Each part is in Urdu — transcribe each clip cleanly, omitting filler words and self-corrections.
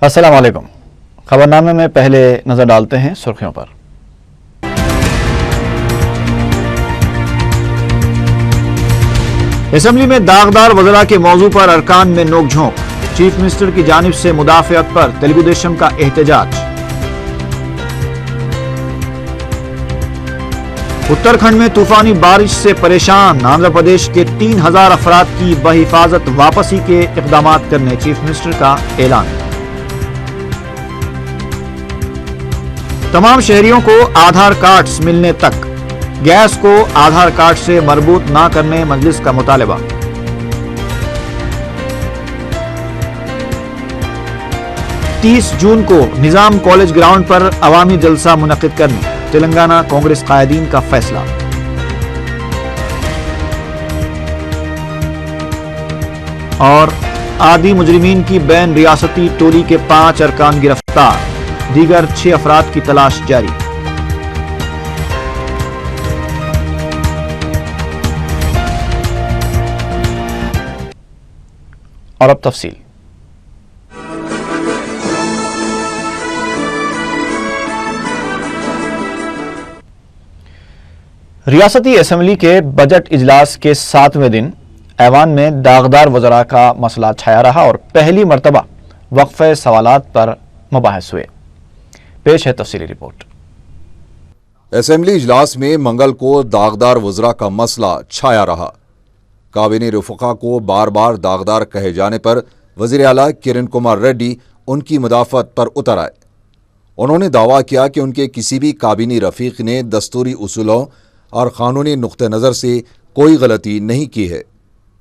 السلام علیکم۔ خبرنامے میں پہلے نظر ڈالتے ہیں سرخیوں پر۔ اسمبلی میں داغدار وزراء کے موضوع پر ارکان میں نوک جھونک، چیف منسٹر کی جانب سے مدافعت پر تلگو دیشم کا احتجاج۔ اتراکھنڈ میں طوفانی بارش سے پریشان آندھرا پردیش کے 3000 افراد کی بحفاظت واپسی کے اقدامات کرنے چیف منسٹر کا اعلان۔ تمام شہریوں کو آدھار کارڈز ملنے تک گیس کو آدھار کارڈ سے مربوط نہ کرنے مجلس کا مطالبہ۔ تیس جون کو نظام کالج گراؤنڈ پر عوامی جلسہ منعقد کرنے تلنگانہ کانگریس قائدین کا فیصلہ۔ اور عادی مجرمین کی بین ریاستی ٹولی کے 5 ارکان گرفتار، دیگر 6 افراد کی تلاش جاری۔ اور اب تفصیل۔ ریاستی اسمبلی کے بجٹ اجلاس کے 7ویں دن ایوان میں داغدار وزراء کا مسئلہ چھایا رہا اور پہلی مرتبہ وقفہ سوالات پر مباحث ہوئے۔ پیش ہے تفصیلی رپورٹ۔ اسمبلی اجلاس میں منگل کو داغدار وزراء کا مسئلہ چھایا رہا۔ کابینی رفقا کو بار بار داغدار کہے جانے پر وزیر اعلیٰ کرن کمار ریڈی ان کی مدافعت پر اتر آئے۔ انہوں نے دعویٰ کیا کہ ان کے کسی بھی کابینی رفیق نے دستوری اصولوں اور قانونی نقطہ نظر سے کوئی غلطی نہیں کی ہے۔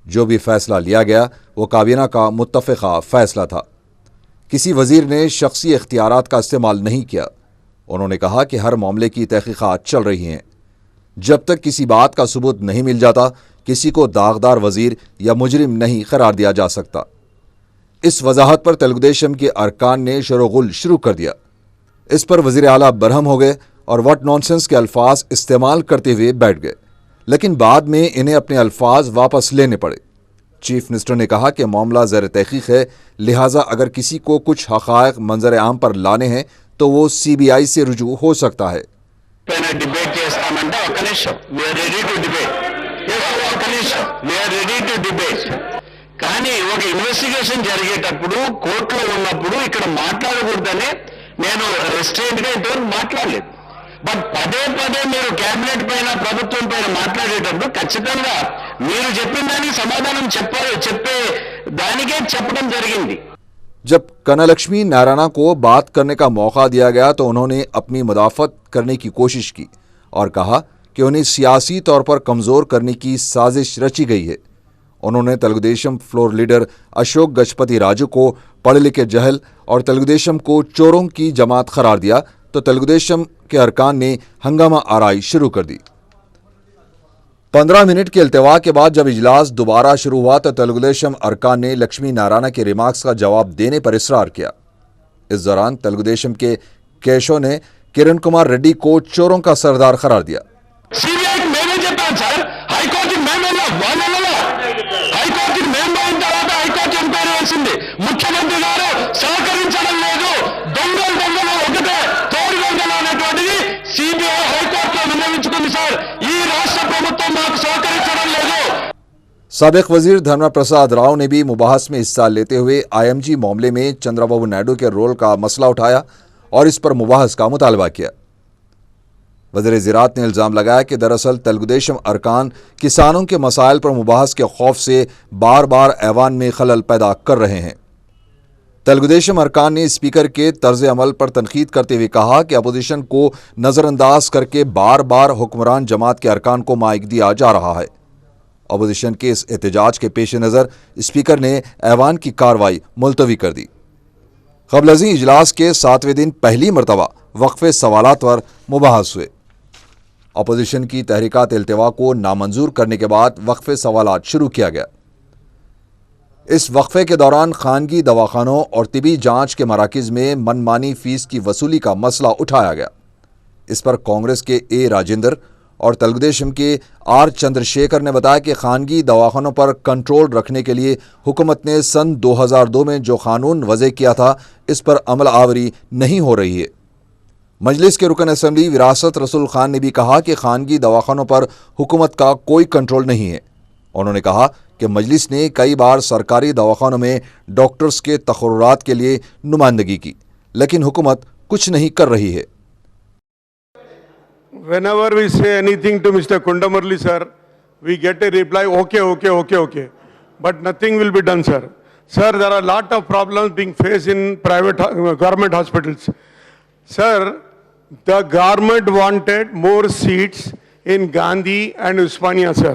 جو بھی فیصلہ لیا گیا وہ کابینہ کا متفقہ فیصلہ تھا۔ کسی وزیر نے شخصی اختیارات کا استعمال نہیں کیا۔ انہوں نے کہا کہ ہر معاملے کی تحقیقات چل رہی ہیں۔ جب تک کسی بات کا ثبوت نہیں مل جاتا کسی کو داغدار وزیر یا مجرم نہیں قرار دیا جا سکتا۔ اس وضاحت پر تلگو دیشم کے ارکان نے شور و غل شروع کر دیا۔ اس پر وزیر اعلیٰ برہم ہو گئے اور وٹ نانسنس کے الفاظ استعمال کرتے ہوئے بیٹھ گئے، لیکن بعد میں انہیں اپنے الفاظ واپس لینے پڑے۔ چیف منسٹر نے کہا کہ معاملہ زیر تحقیق ہے، لہٰذا اگر کسی کو کچھ حقائق منظر عام پر لانے ہیں تو وہ CBI سے رجوع ہو سکتا ہے۔ కానీ ఒక ఇన్వెస్టిగేషన్ జరిగేటప్పుడు కోర్టులో ఉన్నప్పుడు ఇక్కడ మాట్లాడకూడదనే నేను రెస్ట్రెయింట్ గా ఇంతవరకు మాట్లాడలేదు. బట్ పదే పదే మీరు కేబినెట్ పైన ప్రభుత్వం పైన మాట్లాడేటప్పుడు ఖచ్చితంగా మీరు చెప్పిన దానికి సమాధానం చెప్పే దానికే చెప్పడం జరిగింది। جب کنہ لکشمی نارائنا کو بات کرنے کا موقع دیا گیا تو انہوں نے اپنی مدافعت کرنے کی کوشش کی اور کہا کہ انہیں سیاسی طور پر کمزور کرنے کی سازش رچی گئی ہے۔ انہوں نے تلگو دیشم فلور لیڈر اشوک گجپتی راجو کو پڑھے لکھے جہل اور تلگو دیشم کو چوروں کی جماعت قرار دیا تو تلگو دیشم کے ارکان نے ہنگامہ آرائی شروع کر دی۔ 15 منٹ کے التوا کے بعد جب اجلاس دوبارہ شروع ہوا تو تلگو دیشم ارکان نے لکشمی نارائنا کے ریمارکس کا جواب دینے پر اصرار کیا۔ اس دوران تلگو دیشم کے کیشو نے کرن کمار ریڈی کو چوروں کا سردار قرار دیا۔ ముఖ్యమంత్రి గారు సహకరించడం లేదు, దొంగలు ఒకటే తోడుగొంగలు అనేటువంటిది CBI హైకోర్టులో విన్నవించుకుంది। సార్ ఈ రాష్ట్ర ప్రభుత్వం మాకు సహకరించడం లేదు۔ سابق وزیر دھرما پرساد راؤ نے بھی مباحث میں حصہ لیتے ہوئے IMG معاملے میں چندرا بابو نائیڈو کے رول کا مسئلہ اٹھایا اور اس پر مباحث کا مطالبہ کیا۔ وزیر زراعت نے الزام لگایا کہ دراصل تلگو دیشم ارکان کسانوں کے مسائل پر مباحث کے خوف سے بار بار ایوان میں خلل پیدا کر رہے ہیں۔ تلگو دیشم ارکان نے اسپیکر کے طرز عمل پر تنقید کرتے ہوئے کہا کہ اپوزیشن کو نظر انداز کر کے بار بار حکمران جماعت کے ارکان کو مائک دیا جا رہا ہے۔ اپوزیشن کے اس احتجاج کے پیش نظر اسپیکر نے ایوان کی کارروائی ملتوی کر دی۔ قبل ازیں اجلاس کے 7ویں دن پہلی مرتبہ وقفے سوالات پر مباحث ہوئے۔ اپوزیشن کی تحریکات التوا کو نامنظور کرنے کے بعد وقفے سوالات شروع کیا گیا۔ اس وقفے کے دوران خانگی دواخانوں اور طبی جانچ کے مراکز میں من مانی فیس کی وصولی کا مسئلہ اٹھایا گیا۔ اس پر کانگریس کے راجندر اور تلگو دیشم کے آر چندرشیکر نے بتایا کہ خانگی دواخانوں پر کنٹرول رکھنے کے لیے حکومت نے سن 2002 میں جو قانون وضع کیا تھا اس پر عمل آوری نہیں ہو رہی ہے۔ مجلس کے رکن اسمبلی وراثت رسول خان نے بھی کہا کہ خانگی دواخانوں پر حکومت کا کوئی کنٹرول نہیں ہے۔ انہوں نے کہا کہ مجلس نے کئی بار سرکاری دواخانوں میں ڈاکٹرز کے تقررات کے لیے نمائندگی کی، لیکن حکومت کچھ نہیں کر رہی ہے۔ Whenever we say anything to Mr. Kundamurli sir, we get a reply, okay. But nothing will be done, sir. Sir, there are a lot of problems being faced in government hospitals. Sir, the government wanted more seats in Gandhi and Usmania, sir.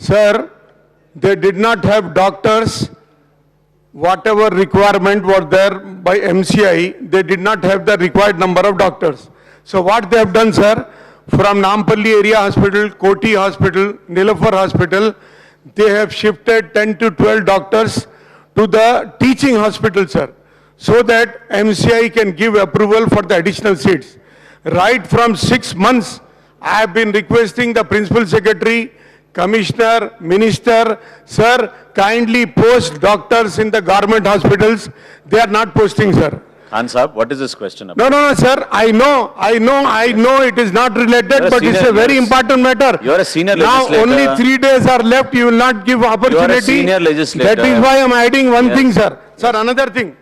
Sir, they did not have doctors. Whatever requirement was there by MCI, they did not have the required number of doctors. So what they have done, sir, from Nampalli Area Hospital, Koti Hospital, Nilafar Hospital, they have shifted 10 to 12 doctors to the teaching hospital, sir, so that MCI can give approval for the additional seats. Right from 6 months, I have been requesting the Principal Secretary, Commissioner, Minister, sir, kindly post doctors in the government hospitals. They are not posting, sir. Khan Sahab, what is this question about? No, sir. I know it is not related, but it's a very important matter. You are a senior legislator. Now only 3 days are left. You will not give opportunity. You are a senior legislator. That is why I am adding one thing, sir. Sir, another thing.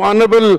honorable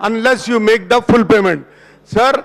unless you make the full payment. Sir,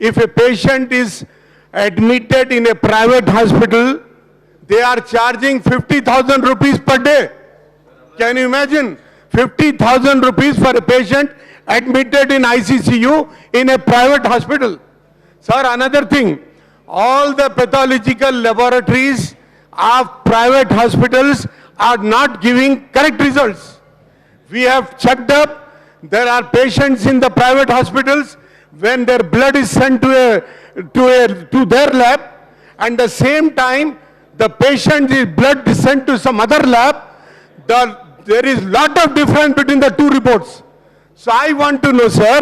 if a patient is admitted in a private hospital, they are charging 50,000 rupees per day. Can you imagine? 50,000 rupees for a patient admitted in ICCU in a private hospital. Sir, another thing, all the pathological laboratories of private hospitals are not giving correct results. We have checked up, there are patients in the private hospitals, when their blood is sent to their lab, and the same time the patient's blood is sent to some other lab, there is lot of difference between the two reports. So I want to know, sir,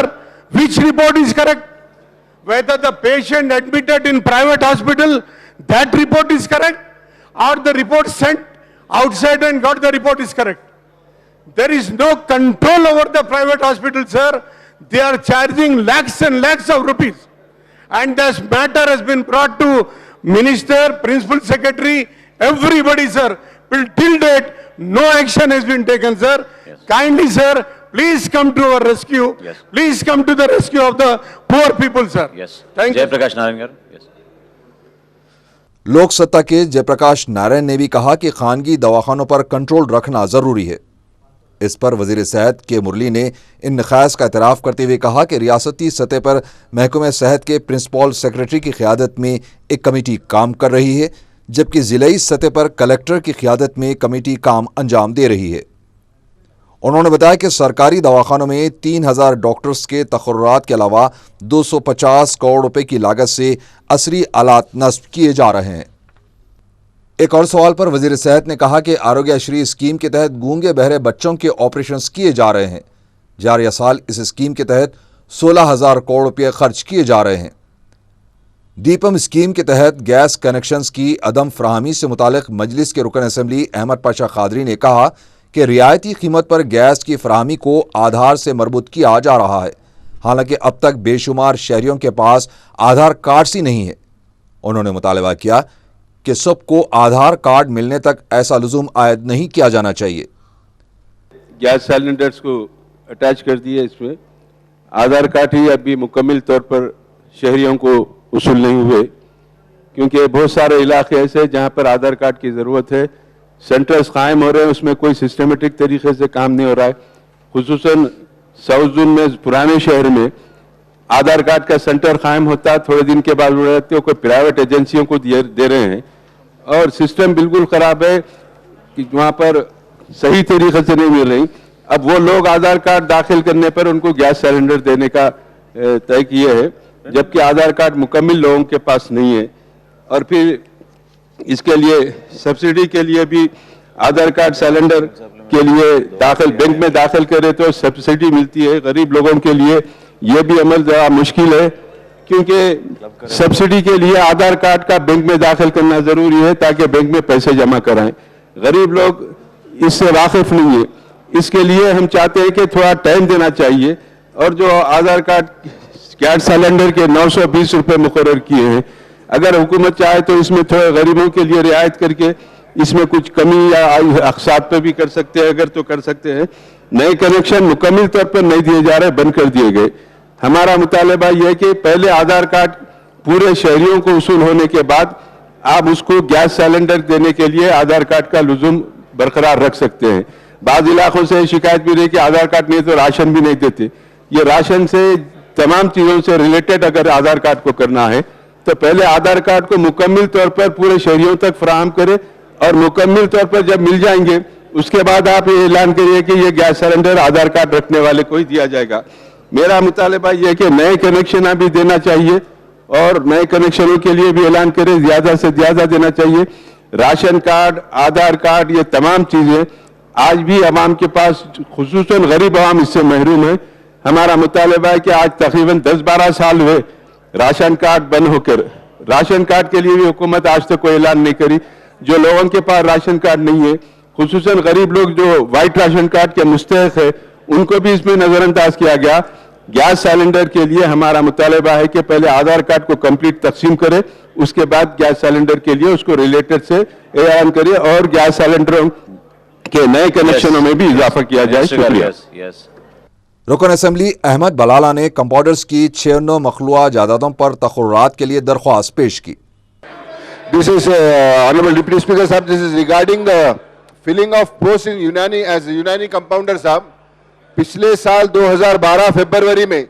which report is correct? Whether the patient admitted in private hospital, that report is correct, or the report sent outside and got the report is correct. There is no control over the private hospital, sir. They are charging lakhs and lakhs of rupees. And this matter has been brought to Minister, Principal Secretary, everybody, sir. Till date, no action has been taken, sir. Yes. Kindly, sir, please come to our rescue. Yes. Please come to the rescue of the poor people, sir. Yes. Thank you. Jayaprakash Narayan. Yes. لوک ستا کے جے پرکاش نارائن نے بھی کہا کہ خانگی دواخانوں پر کنٹرول رکھنا ضروری ہے۔ اس پر وزیر صحت کے مرلی نے ان نقائص کا اعتراف کرتے ہوئے کہا کہ ریاستی سطح پر محکمہ صحت کے پرنسپل سیکرٹری کی قیادت میں ایک کمیٹی کام کر رہی ہے، جبکہ ضلعی سطح پر کلکٹر کی قیادت میں کمیٹی کام انجام دے رہی ہے۔ انہوں نے بتایا کہ سرکاری دواخانوں میں 3,000 ڈاکٹرز کے تقررات کے علاوہ 250 کروڑ روپے کی لاگت سے عصری آلات نصب کیے جا رہے ہیں۔ ایک اور سوال پر وزیر صحت نے کہا کہ آروگیہ شری اسکیم کے تحت گونگے بہرے بچوں کے آپریشنز کیے جا رہے ہیں۔ جاریہ سال اس اسکیم کے تحت 16,000 کروڑ روپے خرچ کیے جا رہے ہیں۔ دیپم اسکیم کے تحت گیس کنیکشنز کی عدم فراہمی سے متعلق مجلس کے رکن اسمبلی احمد پاشا قادری نے کہا کہ رعایتی قیمت پر گیس کی فراہمی کو آدھار سے مربوط کیا جا رہا ہے، حالانکہ اب تک بے شمار شہریوں کے پاس آدھار کارڈز ہی نہیں ہے۔ انہوں نے مطالبہ کیا کہ سب کو آدھار کارڈ ملنے تک ایسا لزوم عائد نہیں کیا جانا چاہیے۔ گیس سلنڈرز کو اٹیچ کر دیے، اس میں آدھار کارڈ ہی ابھی مکمل طور پر شہریوں کو وصول نہیں ہوئے، کیونکہ بہت سارے علاقے ایسے ہیں جہاں پر آدھار کارڈ کی ضرورت ہے۔ سینٹرز قائم ہو رہے ہیں، اس میں کوئی سسٹمیٹک طریقے سے کام نہیں ہو رہا ہے۔ خصوصاً ساؤتھ زون میں پرانے شہر میں آدھار کارڈ کا سینٹر قائم ہوتا ہے، تھوڑے دن کے بعد اڑ جاتے ہیں، کوئی پرائیویٹ ایجنسیوں کو دے رہے ہیں، اور سسٹم بالکل خراب ہے کہ وہاں پر صحیح طریقے سے نہیں مل رہی۔ اب وہ لوگ آدھار کارڈ داخل کرنے پر ان کو گیس سلنڈر دینے کا طے کیے ہے، جبکہ آدھار کارڈ مکمل لوگوں کے پاس نہیں ہے. اور پھر اس کے لیے سبسڈی کے لیے بھی آدھار کارڈ سلنڈر کے لیے بینک میں داخل کرے تو سبسڈی ملتی ہے. غریب لوگوں کے لیے یہ بھی عمل ذرا مشکل ہے، کیونکہ سبسڈی کے لیے آدھار کارڈ کا بینک میں داخل کرنا ضروری ہے تاکہ بینک میں پیسے جمع کرائیں. غریب لوگ اس سے واقف نہیں ہے. اس کے لیے ہم چاہتے ہیں کہ تھوڑا ٹائم دینا چاہیے. اور جو آدھار کارڈ گیس سلنڈر کے 920 روپے مقرر کیے ہیں، اگر حکومت چاہے تو اس میں تھوڑے غریبوں کے لیے رعایت کر کے اس میں کچھ کمی یا اقساط پہ بھی کر سکتے ہیں، اگر تو کر سکتے ہیں. نئے کنیکشن مکمل طور پر نہیں دیے جا رہے، بند کر دیے گئے. ہمارا مطالبہ یہ ہے کہ پہلے آدھار کارڈ پورے شہریوں کو وصول ہونے کے بعد آپ اس کو گیس سلنڈر دینے کے لیے آدھار کارڈ کا لزوم برقرار رکھ سکتے ہیں. بعض علاقوں سے شکایت بھی رہی کہ آدھار کارڈ نہیں تو راشن بھی نہیں دیتے. یہ راشن سے تمام چیزوں سے ریلیٹڈ اگر آدھار کارڈ کو کرنا ہے تو پہلے آدھار کارڈ کو مکمل طور پر پورے شہریوں تک فراہم کرے، اور مکمل طور پر جب مل جائیں گے اس کے بعد آپ یہ اعلان کریے کہ یہ گیس سلنڈر آدھار کارڈ رکھنے والے کو ہی دیا جائے گا. میرا مطالبہ یہ ہے کہ نئے کنیکشن ابھی دینا چاہیے، اور نئے کنیکشنوں کے لیے بھی اعلان کرے، زیادہ سے زیادہ دینا چاہیے. راشن کارڈ، آدھار کارڈ، یہ تمام چیزیں آج بھی عوام کے پاس، خصوصاً غریب عوام اس سے محروم ہے. ہمارا مطالبہ ہے کہ آج تقریباً 10-12 سال ہوئے راشن کارڈ بند ہو کر. راشن کارڈ کے لیے بھی حکومت آج تک کوئی اعلان نہیں کری. جو لوگوں کے پاس راشن کارڈ نہیں ہے، خصوصاً غریب لوگ جو وائٹ راشن کارڈ کے مستحق ہے، ان کو بھی اس میں نظر انداز کیا گیا. گیس سلنڈر کے لیے ہمارا مطالبہ ہے کہ پہلے آدھار کارڈ کو کمپلیٹ تقسیم کرے، اس کے بعد گیس سلنڈر کے لیے اس کو ریلیٹڈ سے اعلان کرے، اور گیس سلنڈروں کے نئے کنیکشنوں میں بھی اضافہ کیا جائے. شکریہ. رکن اسمبلی احمد بلالہ نے کمپاؤنڈرز کی 96 مخلوعہ جائیدادوں پر تخررات کے لیے درخواست پیش کی. This is Honorable Deputy Speaker Sahab, this is regarding the filling of posts in Unani as Unani compounder Sahab. پچھلے سال 2012 فیبروری میں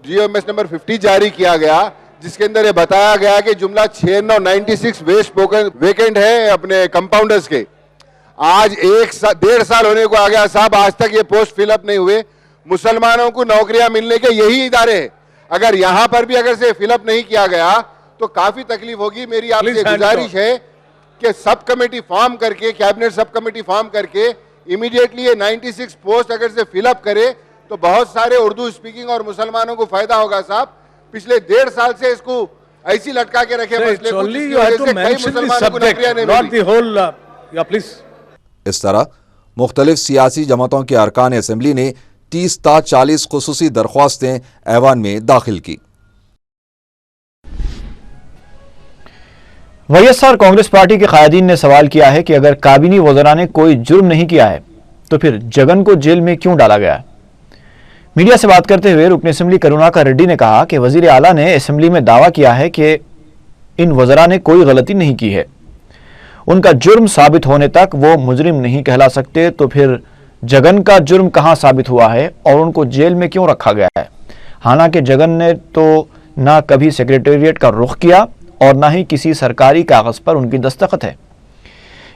GOMS نمبر 50 جاری کیا گیا، جس کے اندر یہ بتایا گیا کہ جملہ 96 ویکنٹ ہے اپنے کمپاؤنڈرز کے. آج 1.5 سال ہونے کو آ گیا صاحب، آج تک یہ پوسٹ فل اپ نہیں ہوئے. مسلمانوں کو نوکریاں ملنے کے یہی ادارے ہیں، اگر یہاں پر بھی اگر سے فل اپ نہیں کیا گیا تو کافی تکلیف ہوگی. میری آپ سے گزارش ہے کہ سب کمیٹی فارم کر کے، کیبنٹ سب کمیٹی فارم کر کے امیڈیٹلی یہ 96 پوسٹ اگر سے فل اپ کرے تو بہت سارے اردو اسپیکنگ اور مسلمانوں کو فائدہ ہوگا صاحب. پچھلے 1.5 سال سے اس کو ایسی لٹکا کے رکھے مسئلے کو، جس کی وجہ سے کئی مسلمانوں کو نوکریاں نہیں ملی. اس طرح مختلف سیاسی جماعتوں کے ارکان اسمبلی نے 30 تا 40 خصوصی درخواستیں ایوان میں داخل کی. وائس-آر کانگریس پارٹی کے قائدین نے سوال کیا ہے کہ اگر کابینی وزراء نے کوئی جرم نہیں کیا ہے تو پھر جگن کو جیل میں کیوں ڈالا گیا ہے. میڈیا سے بات کرتے ہوئے رکن اسمبلی کروناکر ریڈی نے کہا کہ وزیر اعلیٰ نے اسمبلی میں دعویٰ کیا ہے کہ ان وزراء نے کوئی غلطی نہیں کی ہے، ان کا جرم ثابت ہونے تک وہ مجرم نہیں کہلا سکتے، تو پھر جگن کا جرم کہاں ثابت ہوا ہے اور ان کو جیل میں کیوں رکھا گیا ہے. حالانکہ جگن نے تو نہ کبھی سیکریٹریٹ کا رخ کیا اور نہ ہی کسی سرکاری کاغذ پر ان کی دستخط ہے.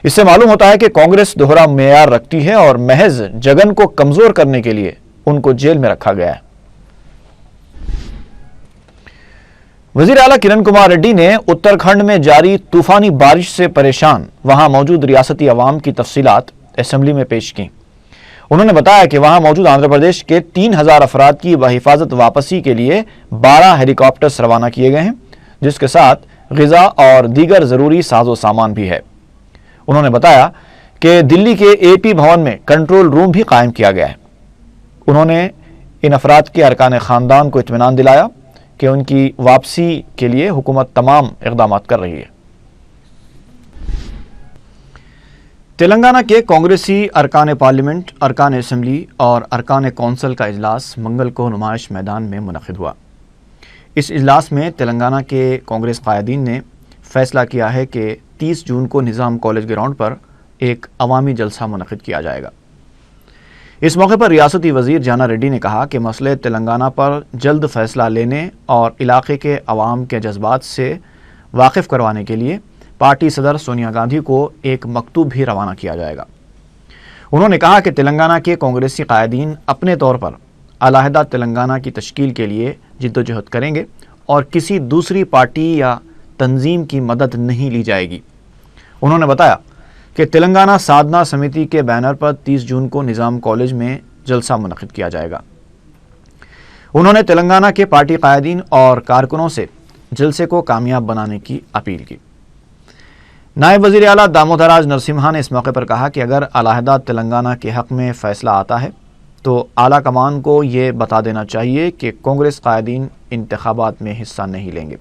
اس سے معلوم ہوتا ہے کہ کانگریس دوہرا معیار رکھتی ہے اور محض جگن کو کمزور کرنے کے لیے ان کو جیل میں رکھا گیا ہے. وزیر اعلیٰ کرن کمار ریڈی نے اتراکھنڈ میں جاری طوفانی بارش سے پریشان وہاں موجود ریاستی عوام کی تفصیلات اسمبلی میں پیش کی. انہوں نے بتایا کہ وہاں موجود آندھرا پردیش کے 3000 افراد کی بحفاظت واپسی کے لیے 12 ہیلی کاپٹرز روانہ کیے گئے ہیں، جس کے ساتھ غذا اور دیگر ضروری ساز و سامان بھی ہے. انہوں نے بتایا کہ دلی کے اے پی بھون میں کنٹرول روم بھی قائم کیا گیا ہے. انہوں نے ان افراد کے ارکان خاندان کو اطمینان دلایا کہ ان کی واپسی کے لیے حکومت تمام اقدامات کر رہی ہے. تلنگانہ کے کانگریسی ارکان پارلیمنٹ، ارکان اسمبلی اور ارکان کونسل کا اجلاس منگل کو نمائش میدان میں منعقد ہوا. اس اجلاس میں تلنگانہ کے کانگریس قائدین نے فیصلہ کیا ہے کہ 30 جون کو نظام کالج گراؤنڈ پر ایک عوامی جلسہ منعقد کیا جائے گا. اس موقع پر ریاستی وزیر جانا ریڈی نے کہا کہ مسئلے تلنگانہ پر جلد فیصلہ لینے اور علاقے کے عوام کے جذبات سے واقف کروانے کے لیے پارٹی صدر سونیا گاندھی کو ایک مکتوب بھی روانہ کیا جائے گا. انہوں نے کہا کہ تلنگانہ کے کانگریسی قائدین اپنے طور پر علیحدہ تلنگانہ کی تشکیل کے لیے جدوجہد کریں گے اور کسی دوسری پارٹی یا تنظیم کی مدد نہیں لی جائے گی۔ انہوں نے بتایا کہ تلنگانہ سادھنا سمیتی کے بینر پر 30 جون کو نظام کالج میں جلسہ منعقد کیا جائے گا۔ انہوں نے تلنگانہ کے پارٹی قائدین اور کارکنوں سے جلسے کو کامیاب بنانے کی اپیل کی۔ نائب وزیر اعلیٰ دامودر راج نرسمہا نے اس موقع پر کہا کہ اگر علیحدہ تلنگانہ کے حق میں فیصلہ آتا ہے تو اعلیٰ کمان کو یہ بتا دینا چاہیے کہ کانگریس قائدین انتخابات میں حصہ نہیں لیں گے۔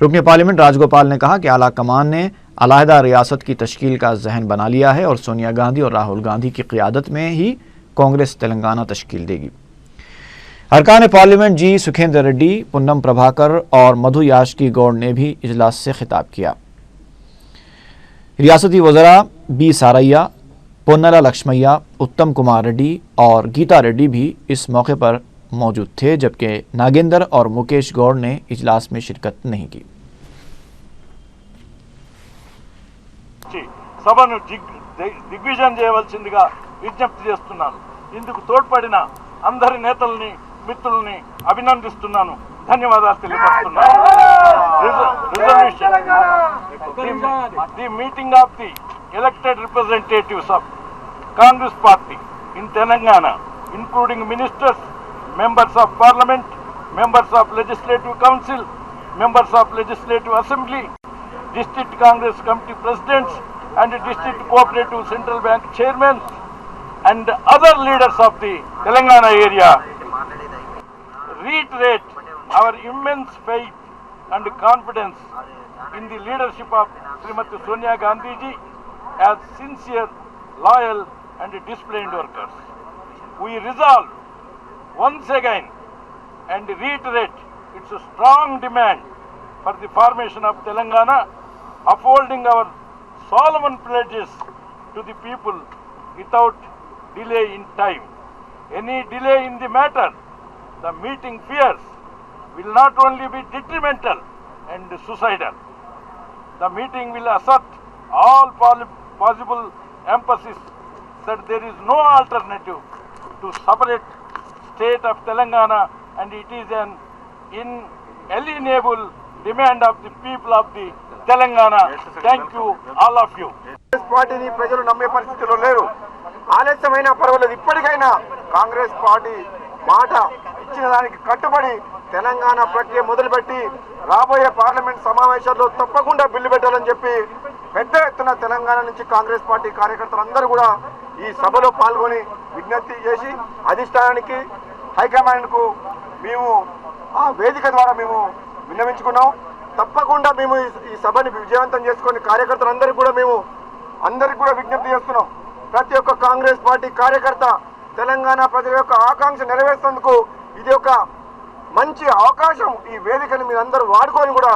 رکن پارلیمنٹ راج گوپال نے کہا کہ اعلیٰ کمان نے علیحدہ ریاست کی تشکیل کا ذہن بنا لیا ہے اور سونیا گاندھی اور راہل گاندھی کی قیادت میں ہی کانگریس تلنگانہ تشکیل دے گی۔ ارکان پارلیمنٹ جی سکھیندر ریڈی، پونم پربھاکر اور مدھو یاشکی گوڑ نے بھی اجلاس سے خطاب کیا۔ ریاستی وزراء بی ساریا، پونلا لکشمیا، اتم کمار ریڈی اور گیتا ریڈی بھی اس موقع پر موجود تھے، جبکہ ناگیندر اور مکیش گوڑ نے اجلاس میں شرکت نہیں کی۔ సభను దిగ్విజయం చేయవలసిందిగా విజ్ఞప్తి చేస్తున్నాను। ఇందుకు తోడ్పడిన అందరి నేతల్ని మిత్రుల్ని అభినందిస్తున్నాను, ధన్యవాదాలు తెలియజేస్తున్నాను। The meeting of the elected representatives of Congress Party in Telangana, including ministers, members of parliament, members of legislative council, members of legislative assembly, district Congress committee presidents and district cooperative central bank chairmen and other leaders of the Telangana area reiterate our immense faith and confidence in the leadership of Srimati Sonia Gandhi ji as sincere, loyal and disciplined workers. We resolve once again and reiterate its strong demand for the formation of Telangana, upholding our solemn pledges to the people without delay in time. Any delay in the matter, the meeting fears, will not only be detrimental and suicidal. The meeting will assert all possible emphasis that there is no alternative to separate state of Telangana and it is an inalienable demand of the people of the Telangana. Thank you, all of you. Congress పార్టీని ప్రజలు నమ్మే పరిస్థితిలో లేరు. ఆలస్యమైనా పర్వాలేదు, ఇప్పటికైనా కాంగ్రెస్ పార్టీ మాట ఇచ్చిన దానికి కట్టుబడి తెలంగాణ ప్రక్రియ మొదలుపెట్టి రాబోయే పార్లమెంట్ సమావేశాల్లో తప్పకుండా బిల్లు పెట్టాలని చెప్పి పెద్ద ఎత్తున తెలంగాణ నుంచి కాంగ్రెస్ పార్టీ కార్యకర్తలందరూ కూడా ఈ సభలో పాల్గొని విజ్ఞప్తి చేసి అధిష్టానానికి, హైకమాండ్కు మేము ఆ వేదిక ద్వారా మేము విన్నవించుకున్నాం. తప్పకుండా మేము ఈ సభని విజయవంతం చేసుకొని కార్యకర్తలందరికీ కూడా మేము అందరికీ కూడా విజ్ఞప్తి చేస్తున్నాం. ప్రతి ఒక్క కాంగ్రెస్ పార్టీ కార్యకర్త తెలంగాణ ప్రజల యొక్క ఆకాంక్ష నెరవేర్చేందుకు ఇది ఒక మంచి అవకాశం. ఈ వేదికని మీరందరూ వాడుకొని కూడా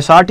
SRT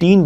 3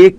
1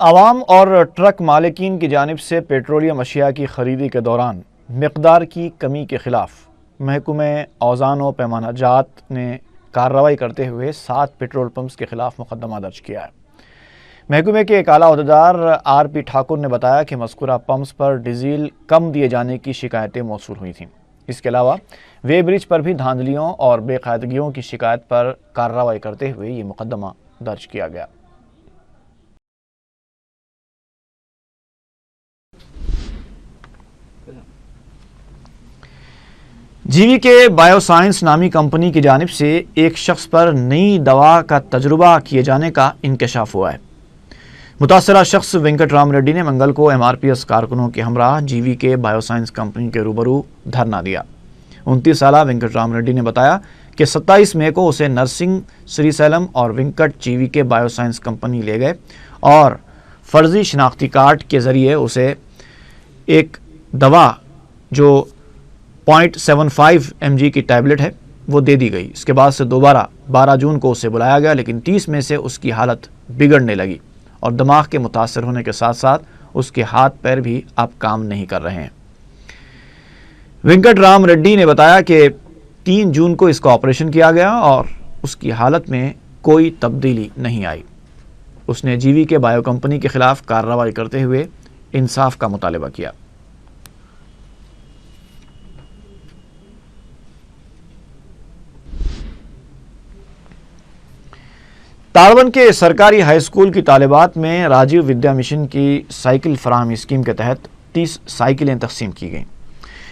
عوام اور ٹرک مالکین کی جانب سے پیٹرولیم اشیاء کی خریدی کے دوران مقدار کی کمی کے خلاف محکمہ اوزان و پیمانہ جات نے کارروائی کرتے ہوئے 7 پیٹرول پمپس کے خلاف مقدمہ درج کیا ہے۔ محکمے کے ایک اعلیٰ عہدیدار آر پی ٹھاکر نے بتایا کہ مذکورہ پمپس پر ڈیزل کم دیے جانے کی شکایتیں موصول ہوئی تھیں۔ اس کے علاوہ وے برج پر بھی دھاندلیوں اور بے قاعدگیوں کی شکایت پر کارروائی کرتے ہوئے یہ مقدمہ درج کیا گیا۔ جی وی کے بایو سائنس نامی کمپنی کی جانب سے ایک شخص پر نئی دوا کا تجربہ کیے جانے کا انکشاف ہوا ہے۔ متاثرہ شخص وینکٹ رام ریڈی نے منگل کو ایم آر پی ایس کارکنوں کے ہمراہ جی وی کے بایو سائنس کمپنی کے روبرو دھرنا دیا۔ 29 سالہ وینکٹ رام ریڈی نے بتایا کہ 27 مئی کو اسے نرسنگ سری سیلم اور وینکٹ جی وی کے بایو سائنس کمپنی لے گئے اور فرضی شناختی کارڈ کے ذریعے اسے ایک دوا جو 0.75 mg کی ٹیبلٹ ہے وہ دے دی گئی۔ اس کے بعد سے دوبارہ 12 جون کو اسے بلایا گیا، لیکن 30 مئی سے اس کی حالت بگڑنے لگی اور دماغ کے متاثر ہونے کے ساتھ ساتھ اس کے ہاتھ پیر بھی اب کام نہیں کر رہے ہیں۔ وینکٹ رام ریڈی نے بتایا کہ 3 جون کو اس کا آپریشن کیا گیا اور اس کی حالت میں کوئی تبدیلی نہیں آئی۔ اس نے جی وی کے بایو کمپنی کے خلاف کارروائی کرتے ہوئے انصاف کا مطالبہ کیا۔ تاڑون کے سرکاری ہائی اسکول کی طالبات میں راجیو ودیا مشن کی سائیکل فراہمی اسکیم کے تحت 30 سائیکلیں تقسیم کی گئیں۔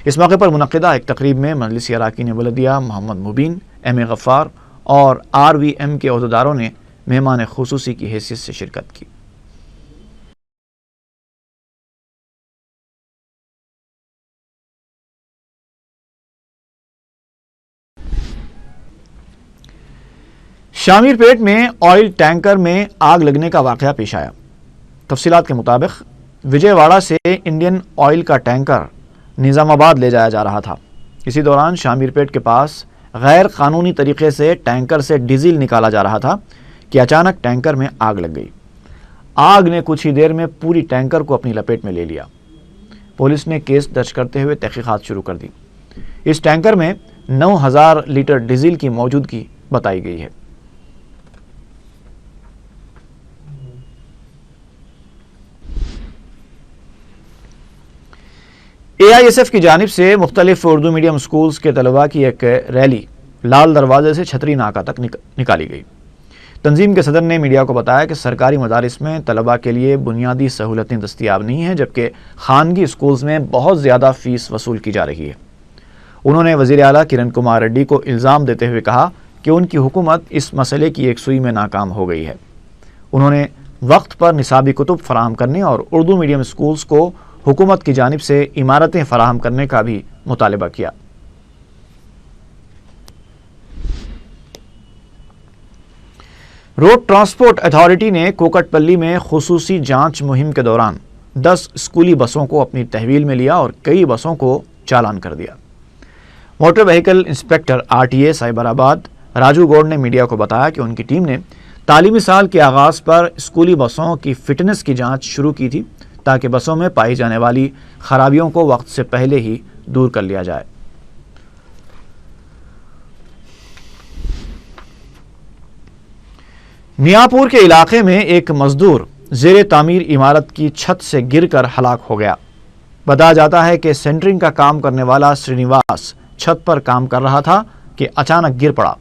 اس موقع پر منعقدہ ایک تقریب میں مجلسی اراکین بلدیہ محمد مبین، ایم اے غفار اور آر وی ایم کے عہدیداروں نے مہمان خصوصی کی حیثیت سے شرکت کی۔ شامیر پیٹ میں آئل ٹینکر میں آگ لگنے کا واقعہ پیش آیا۔ تفصیلات کے مطابق وجے واڑہ سے انڈین آئل کا ٹینکر نظام آباد لے جایا جا رہا تھا۔ اسی دوران شامیر پیٹ کے پاس غیر قانونی طریقے سے ٹینکر سے ڈیزل نکالا جا رہا تھا کہ اچانک ٹینکر میں آگ لگ گئی۔ آگ نے کچھ ہی دیر میں پوری ٹینکر کو اپنی لپیٹ میں لے لیا۔ پولیس نے کیس درج کرتے ہوئے تحقیقات شروع کر دی۔ اس ٹینکر میں 9000 لیٹر ڈیزل کی موجودگی بتائی گئی ہے۔ اے آئی ایس ایف کی جانب سے مختلف اردو میڈیم اسکولز کے طلباء کی ایک ریلی لال دروازے سے چھتری ناکہ تک نکالی گئی۔ تنظیم کے صدر نے میڈیا کو بتایا کہ سرکاری مدارس میں طلباء کے لیے بنیادی سہولتیں دستیاب نہیں ہیں، جبکہ خانگی اسکولز میں بہت زیادہ فیس وصول کی جا رہی ہے۔ انہوں نے وزیر اعلیٰ کرن کمار ریڈی کو الزام دیتے ہوئے کہا کہ ان کی حکومت اس مسئلے کی یکسوئی میں ناکام ہو گئی ہے۔ انہوں نے وقت پر نصابی کتب فراہم کرنے اور اردو میڈیم اسکولز کو حکومت کی جانب سے عمارتیں فراہم کرنے کا بھی مطالبہ کیا۔ روڈ ٹرانسپورٹ اتھارٹی نے کوکٹ پلی میں خصوصی جانچ مہم کے دوران 10 اسکولی بسوں کو اپنی تحویل میں لیا اور کئی بسوں کو چالان کر دیا۔ Motor vehicle inspector RTA cyber آباد راجو گوڑ نے میڈیا کو بتایا کہ ان کی ٹیم نے تعلیمی سال کے آغاز پر اسکولی بسوں کی فٹنس کی جانچ شروع کی تھی تاکہ بسوں میں پائی جانے والی خرابیوں کو وقت سے پہلے ہی دور کر لیا جائے۔ میاں پور کے علاقے میں ایک مزدور زیر تعمیر عمارت کی چھت سے گر کر ہلاک ہو گیا۔ بتایا جاتا ہے کہ سینٹرنگ کا کام کرنے والا سرینیواس چھت پر کام کر رہا تھا کہ اچانک گر پڑا۔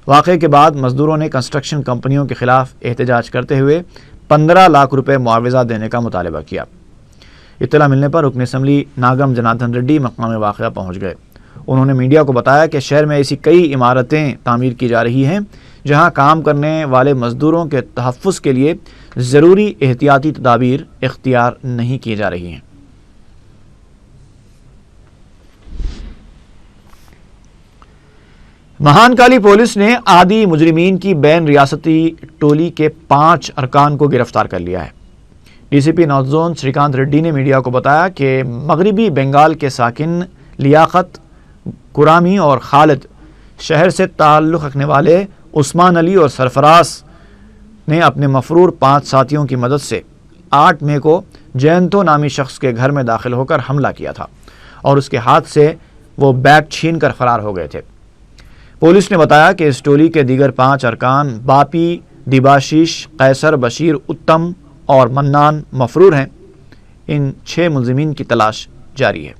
واقعے کے بعد مزدوروں نے کنسٹرکشن کمپنیوں کے خلاف احتجاج کرتے ہوئے 15 لاکھ روپے معاوضہ دینے کا مطالبہ کیا۔ اطلاع ملنے پر رکن اسمبلی ناگم جنادھن ریڈی مقام واقعہ پہنچ گئے۔ انہوں نے میڈیا کو بتایا کہ شہر میں ایسی کئی عمارتیں تعمیر کی جا رہی ہیں جہاں کام کرنے والے مزدوروں کے تحفظ کے لیے ضروری احتیاطی تدابیر اختیار نہیں کی جا رہی ہیں۔ مہان کالی پولیس نے عادی مجرمین کی بین ریاستی ٹولی کے 5 ارکان کو گرفتار کر لیا ہے۔ ڈی سی پی نارتھ زون شریکانت ریڈی نے میڈیا کو بتایا کہ مغربی بنگال کے ساکن لیاقت قرامی اور خالد، شہر سے تعلق رکھنے والے عثمان علی اور سرفراز نے اپنے مفرور 5 ساتھیوں کی مدد سے 8 مئی کو جینتو نامی شخص کے گھر میں داخل ہو کر حملہ کیا تھا اور اس کے ہاتھ سے وہ بیگ چھین کر فرار ہو گئے تھے۔ پولیس نے بتایا کہ اس ٹولی کے دیگر 5 ارکان باپی، دیباشیش، قیصر، بشیر، اتم اور منان مفرور ہیں۔ ان 6 ملزمین کی تلاش جاری ہے۔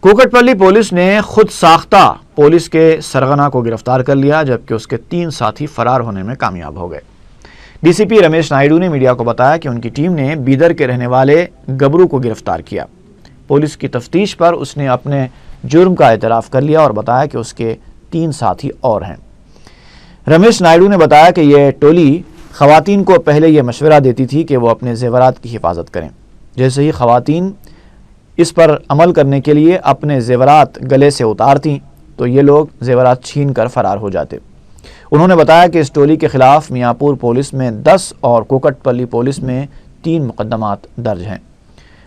کوکٹ پلی پولیس نے خود ساختہ پولیس کے سرغنہ کو گرفتار کر لیا، جبکہ اس کے 3 ساتھی فرار ہونے میں کامیاب ہو گئے۔ ڈی سی پی رمیش نائیڈو نے میڈیا کو بتایا کہ ان کی ٹیم نے بیدر کے رہنے والے گبرو کو گرفتار کیا۔ پولیس کی تفتیش پر اس نے اپنے جرم کا اعتراف کر لیا اور بتایا کہ اس کے 3 ساتھی اور ہیں۔ رمیش نائیڈو نے بتایا کہ یہ ٹولی خواتین کو پہلے یہ مشورہ دیتی تھی کہ وہ اپنے زیورات کی حفاظت کریں۔ جیسے ہی خواتین اس پر عمل کرنے کے لیے اپنے زیورات گلے سے اتارتیں تو یہ لوگ زیورات چھین کر فرار ہو جاتے۔ انہوں نے بتایا کہ اس ٹولی کے خلاف میاں پور پولیس میں 10 اور کوکٹ پلی پولیس میں 3 مقدمات درج ہیں۔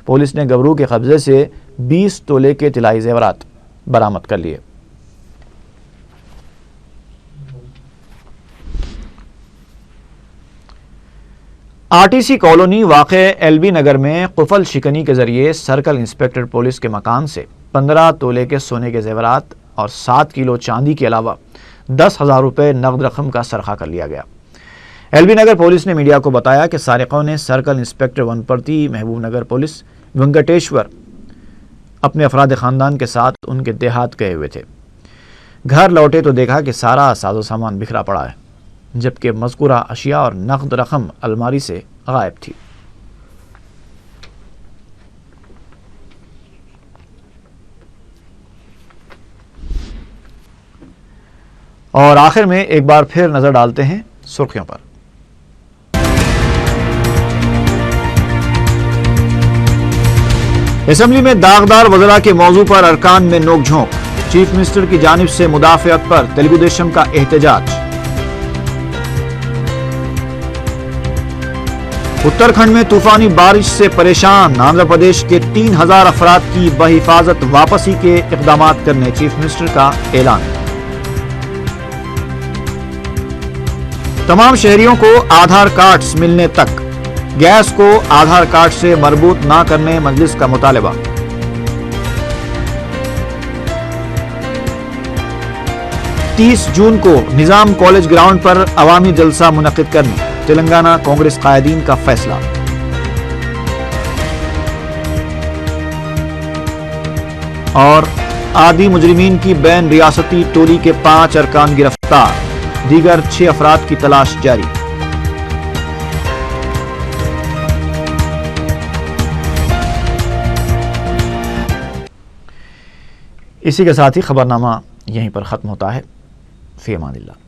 پولیس نے گبرو کے قبضے سے 20 تولے کے طلائی زیورات برآمد کر لیے۔ RTC کالونی واقع LB نگر میں قفل شکنی کے ذریعے سرکل انسپکٹر پولیس کے مکان سے 15 تولے کے سونے کے زیورات اور 7 کلو چاندی کے علاوہ 10,000 روپے نقد رقم کا سرقہ کر لیا گیا۔ LB نگر پولیس نے میڈیا کو بتایا کہ سارقوں نے سرکل انسپکٹر ونپرتی محبوب نگر پولیس وینکٹیشور اپنے افراد خاندان کے ساتھ ان کے دیہات گئے ہوئے تھے۔ گھر لوٹے تو دیکھا کہ سارا ساز و سامان بکھرا پڑا ہے، جبکہ مذکورہ اشیاء اور نقد رقم الماری سے غائب تھی۔ اور آخر میں ایک بار پھر نظر ڈالتے ہیں سرخیوں پر۔ اسمبلی میں داغدار وزراء کے موضوع پر ارکان میں نوک جھونک، چیف منسٹر کی جانب سے مدافعت پر تلگو دیشم کا احتجاج۔ اتراکھنڈ میں طوفانی بارش سے پریشان آندھرا پردیش کے 3,000 افراد کی بحفاظت واپسی کے اقدامات کرنے چیف منسٹر کا اعلان۔ تمام شہریوں کو آدھار کارڈز ملنے تک گیس کو آدھار کارڈ سے مربوط نہ کرنے مجلس کا مطالبہ۔ 30 جون کو نظام کالج گراؤنڈ پر عوامی جلسہ منعقد کرنے تلنگانہ کانگریس قائدین کا فیصلہ۔ اور عادی مجرمین کی بین ریاستی ٹولی کے 5 ارکان گرفتار، دیگر 6 افراد کی تلاش جاری۔ اسی کے ساتھ ہی خبرنامہ یہیں پر ختم ہوتا ہے۔ فی امان اللہ۔